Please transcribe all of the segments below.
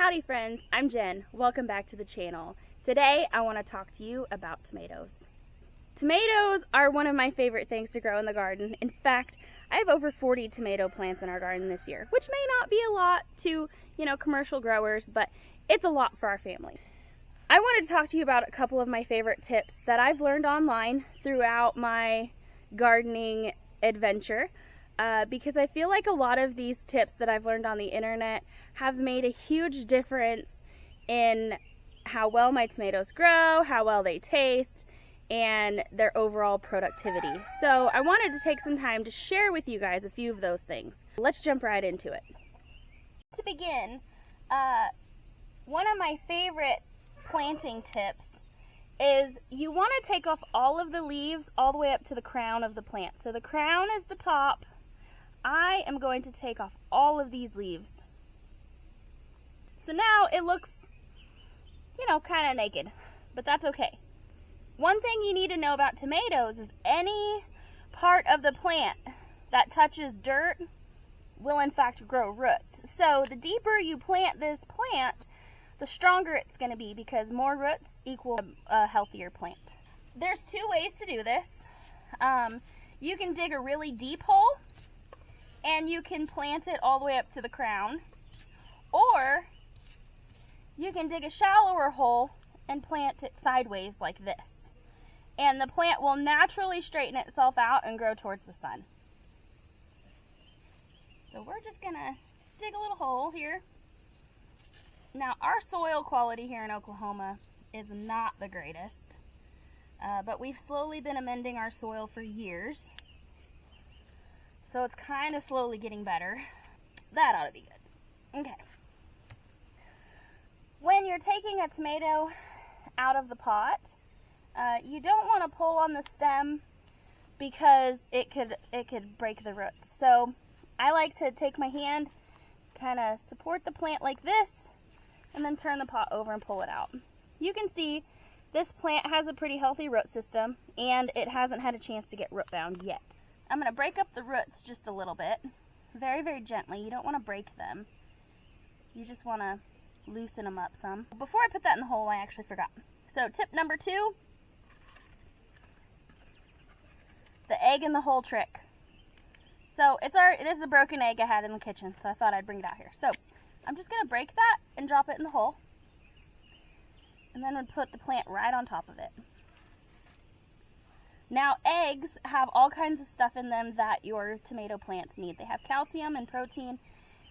Howdy friends, I'm Jen. Welcome back to the channel. Today I want to talk to you about tomatoes. Tomatoes are one of my favorite things to grow in the garden. In fact, I have over 40 tomato plants in our garden this year, which may not be a lot to, commercial growers, but it's a lot for our family. I wanted to talk to you about a couple of my favorite tips that I've learned online throughout my gardening adventure. Because I feel like a lot of these tips that I've learned on the internet have made a huge difference in how well my tomatoes grow, how well they taste, and their overall productivity. So I wanted to take some time to share with you guys a few of those things. Let's jump right into it. To begin, one of my favorite planting tips is you want to take off all of the leaves all the way up to the crown of the plant. So the crown is the top. I am going to take off all of these leaves. So now it looks, kind of naked, but that's okay. One thing you need to know about tomatoes is any part of the plant that touches dirt will in fact grow roots. So the deeper you plant this plant, the stronger it's going to be, because more roots equal a healthier plant. There's two ways to do this. You can dig a really deep hole and you can plant it all the way up to the crown, or you can dig a shallower hole and plant it sideways like this, and the plant will naturally straighten itself out and grow towards the sun. So we're just gonna dig a little hole here. Now our soil quality here in Oklahoma is not the greatest, but we've slowly been amending our soil for years. So it's kind of slowly getting better. That ought to be good. Okay. When you're taking a tomato out of the pot, you don't want to pull on the stem because it could break the roots. So I like to take my hand, kind of support the plant like this, and then turn the pot over and pull it out. You can see this plant has a pretty healthy root system, and it hasn't had a chance to get root bound yet. I'm going to break up the roots just a little bit, very, very gently. You don't want to break them. You just want to loosen them up some. Before I put that in the hole, I actually forgot. So tip number 2, the egg in the hole trick. So this is a broken egg I had in the kitchen, so I thought I'd bring it out here. So I'm just going to break that and drop it in the hole, and then I'd put the plant right on top of it. Now, eggs have all kinds of stuff in them that your tomato plants need. They have calcium and protein,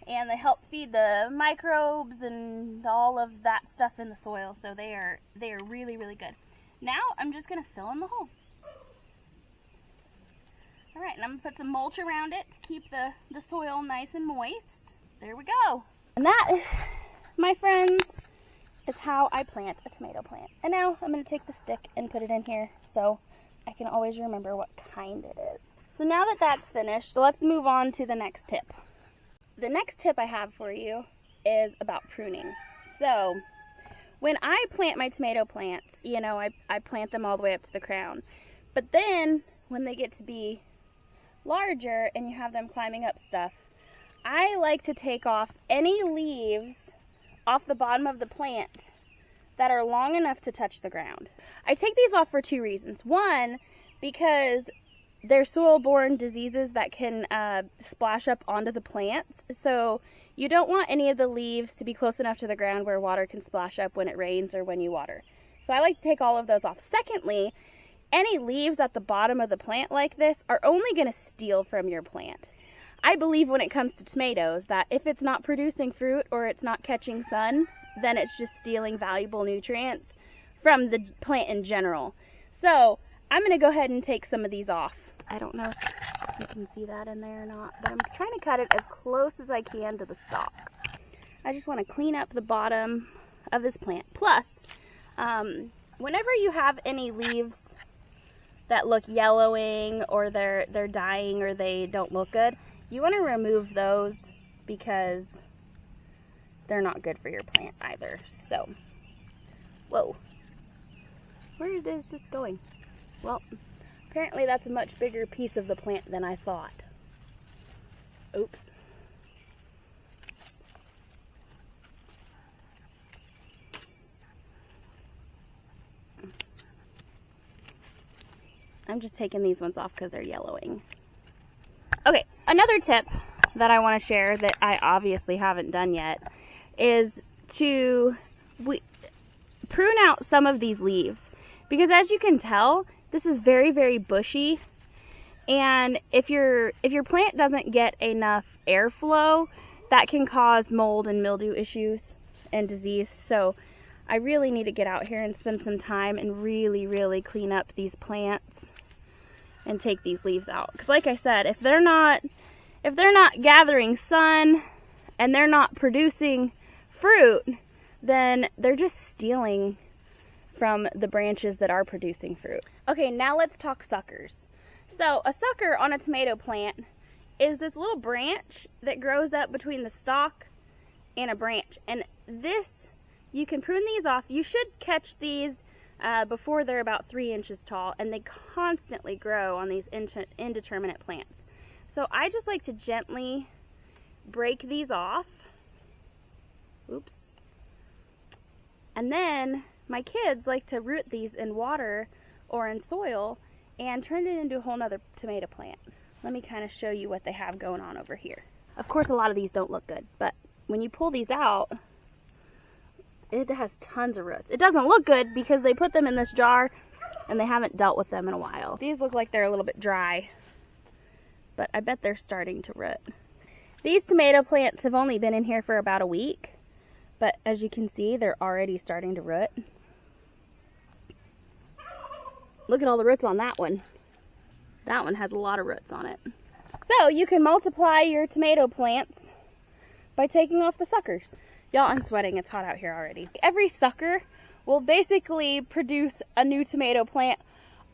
and they help feed the microbes and all of that stuff in the soil. So they are really, really good. Now, I'm just going to fill in the hole. All right, and I'm going to put some mulch around it to keep the soil nice and moist. There we go. And that, my friends, is how I plant a tomato plant. And now I'm going to take the stick and put it in here so I can always remember what kind it is. So now that that's finished, let's move on to the next tip. The next tip I have for you is about pruning. So when I plant my tomato plants, I plant them all the way up to the crown. But then when they get to be larger and you have them climbing up stuff, I like to take off any leaves off the bottom of the plant that are long enough to touch the ground. I take these off for 2 reasons. One, because they're soil-borne diseases that can splash up onto the plants. So you don't want any of the leaves to be close enough to the ground where water can splash up when it rains or when you water. So I like to take all of those off. Secondly, any leaves at the bottom of the plant like this are only going to steal from your plant. I believe when it comes to tomatoes that if it's not producing fruit or it's not catching sun, then it's just stealing valuable nutrients from the plant in general. So I'm going to go ahead and take some of these off. I don't know if you can see that in there or not, but I'm trying to cut it as close as I can to the stalk. I just want to clean up the bottom of this plant. Plus, whenever you have any leaves that look yellowing or they're dying or they don't look good, you want to remove those because they're not good for your plant either. So, whoa, where is this going? Well, apparently that's a much bigger piece of the plant than I thought. Oops. I'm just taking these ones off because they're yellowing. Okay, another tip that I want to share that I obviously haven't done yet is to prune out some of these leaves, because as you can tell, this is very, very bushy, and if your plant doesn't get enough airflow, that can cause mold and mildew issues and disease. So I really need to get out here and spend some time and really, really clean up these plants and take these leaves out. Because like I said, if they're not gathering sun and they're not producing fruit, then they're just stealing from the branches that are producing fruit. Okay, now let's talk suckers. So a sucker on a tomato plant is this little branch that grows up between the stalk and a branch. And this, you can prune these off. You should catch these before they're about 3 inches tall, and they constantly grow on these indeterminate plants. So I just like to gently break these off. Oops. And then my kids like to root these in water or in soil and turn it into a whole nother tomato plant. Let me kind of show you what they have going on over here. Of course, a lot of these don't look good, but when you pull these out, it has tons of roots. It doesn't look good because they put them in this jar and they haven't dealt with them in a while. These look like they're a little bit dry, but I bet they're starting to root. These tomato plants have only been in here for about a week, but as you can see, they're already starting to root. Look at all the roots on that one. That one has a lot of roots on it. So you can multiply your tomato plants by taking off the suckers. Y'all, I'm sweating. It's hot out here already. Every sucker will basically produce a new tomato plant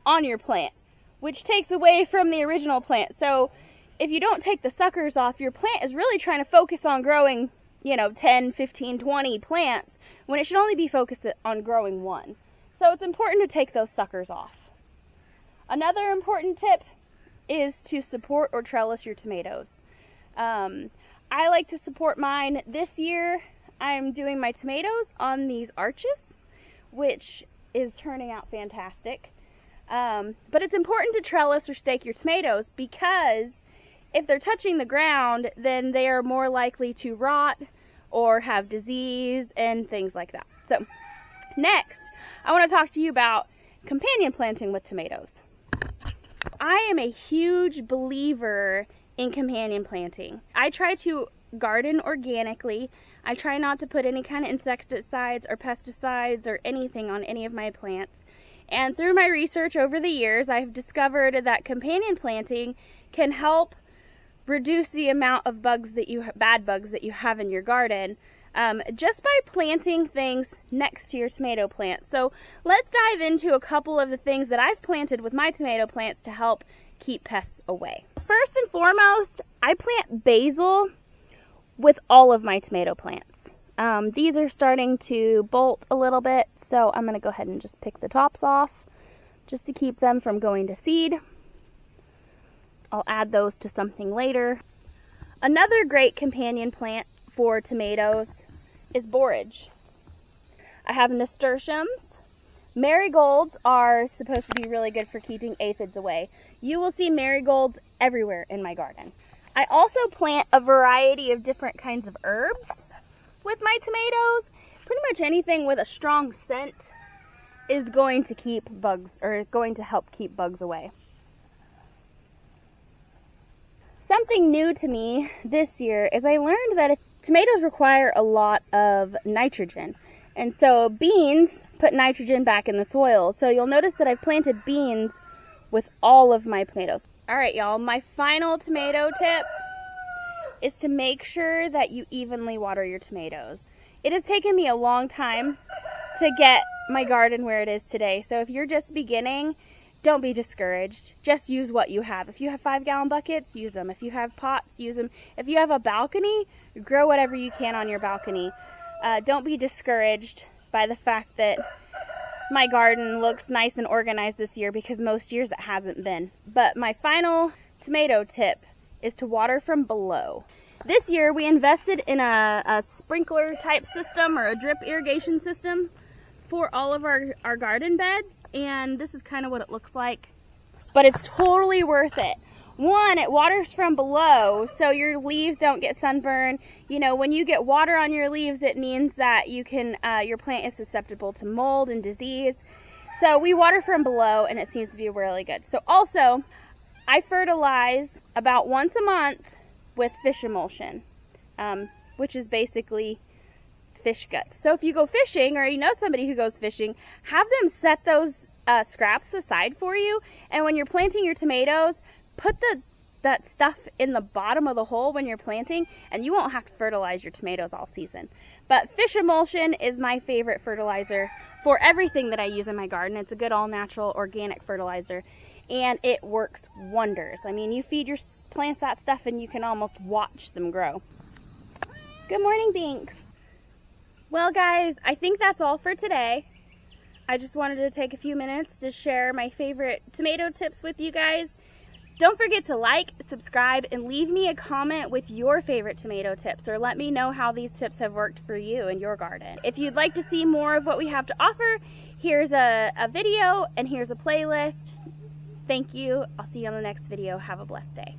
on your plant, which takes away from the original plant. So if you don't take the suckers off, your plant is really trying to focus on growing, 10, 15, 20 plants, when it should only be focused on growing one. So it's important to take those suckers off. Another important tip is to support or trellis your tomatoes. I like to support mine. This year, I'm doing my tomatoes on these arches, which is turning out fantastic. But it's important to trellis or stake your tomatoes, because if they're touching the ground, then they are more likely to rot or have disease and things like that. So next, I want to talk to you about companion planting with tomatoes. I am a huge believer in companion planting. I try to garden organically. I try not to put any kind of insecticides or pesticides or anything on any of my plants. And through my research over the years, I've discovered that companion planting can help reduce the amount of bad bugs that you have in your garden, just by planting things next to your tomato plants. So let's dive into a couple of the things that I've planted with my tomato plants to help keep pests away. First and foremost, I plant basil with all of my tomato plants. These are starting to bolt a little bit, so I'm going to go ahead and just pick the tops off just to keep them from going to seed. I'll add those to something later. Another great companion plant for tomatoes is borage. I have nasturtiums. Marigolds are supposed to be really good for keeping aphids away. You will see marigolds everywhere in my garden. I also plant a variety of different kinds of herbs with my tomatoes. Pretty much anything with a strong scent is going to keep bugs, or going to help keep bugs away. Something new to me this year is I learned that tomatoes require a lot of nitrogen. And so beans put nitrogen back in the soil. So you'll notice that I've planted beans with all of my tomatoes. All right, y'all, my final tomato tip is to make sure that you evenly water your tomatoes. It has taken me a long time to get my garden where it is today. So if you're just beginning, don't be discouraged. Just use what you have. If you have 5-gallon buckets, use them. If you have pots, use them. If you have a balcony, grow whatever you can on your balcony. Don't be discouraged by the fact that my garden looks nice and organized this year, because most years it hasn't been. But my final tomato tip is to water from below. This year we invested in a sprinkler type system, or a drip irrigation system, for all of our garden beds, and this is kind of what it looks like. but it's totally worth it. One, it waters from below, so your leaves don't get sunburned. You know, when you get water on your leaves, it means that you can, your plant is susceptible to mold and disease. So we water from below, and it seems to be really good. So also, I fertilize about once a month with fish emulsion, which is basically fish guts. So if you go fishing, or you know somebody who goes fishing, have them set those scraps aside for you, and when you're planting your tomatoes, put that stuff in the bottom of the hole when you're planting, and you won't have to fertilize your tomatoes all season. But fish emulsion is my favorite fertilizer for everything that I use in my garden. It's a good all-natural organic fertilizer, and it works wonders. I mean, you feed your plants that stuff and you can almost watch them grow. Good morning, Binks. Well, guys, I think that's all for today. I just wanted to take a few minutes to share my favorite tomato tips with you guys. Don't forget to like, subscribe, and leave me a comment with your favorite tomato tips, or let me know how these tips have worked for you in your garden. If you'd like to see more of what we have to offer, here's a video and here's a playlist. Thank you. I'll see you on the next video. Have a blessed day.